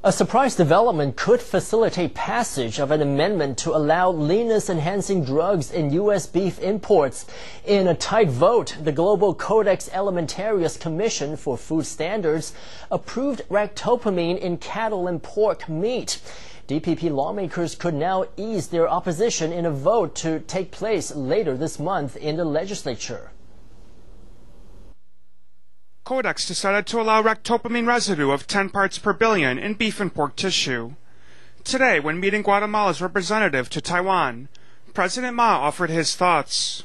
A surprise development could facilitate passage of an amendment to allow leanness-enhancing drugs in U.S. beef imports. In a tight vote, the global Codex Alimentarius Commission for Food Standards approved ractopamine in cattle and pork meat. DPP lawmakers could now ease their opposition in a vote to take place later this month in the legislature. Codex decided to allow ractopamine residue of 10 parts per billion in beef and pork tissue. Today, when meeting Guatemala's representative to Taiwan, President Ma offered his thoughts.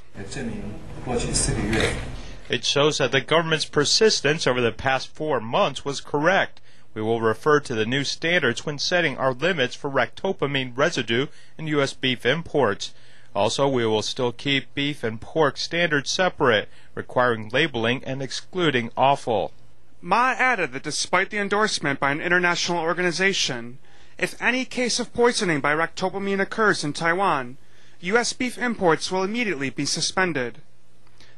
It shows that the government's persistence over the past 4 months was correct. We will refer to the new standards when setting our limits for ractopamine residue in U.S. beef imports. Also, we will still keep beef and pork standards separate, requiring labeling and excluding offal. Ma added that despite the endorsement by an international organization, if any case of poisoning by ractopamine occurs in Taiwan, U.S. beef imports will immediately be suspended.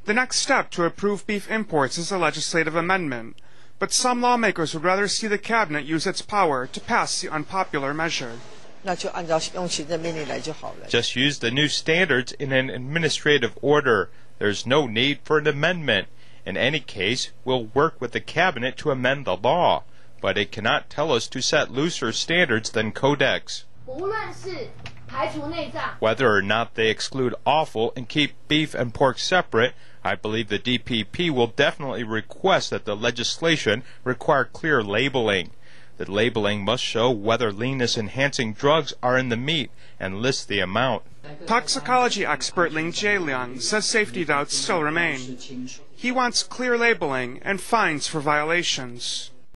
The next step to approve beef imports is a legislative amendment, but some lawmakers would rather see the cabinet use its power to pass the unpopular measure. Just use the new standards in an administrative order. There's no need for an amendment. In any case, we'll work with the cabinet to amend the law, but it cannot tell us to set looser standards than Codex. Whether or not they exclude offal and keep beef and pork separate, I believe the DPP will definitely request that the legislation require clear labeling. The labeling must show whether leanness-enhancing drugs are in the meat and list the amount. Toxicology expert Ma says safety doubts still remain. He wants clear labeling and fines for violations.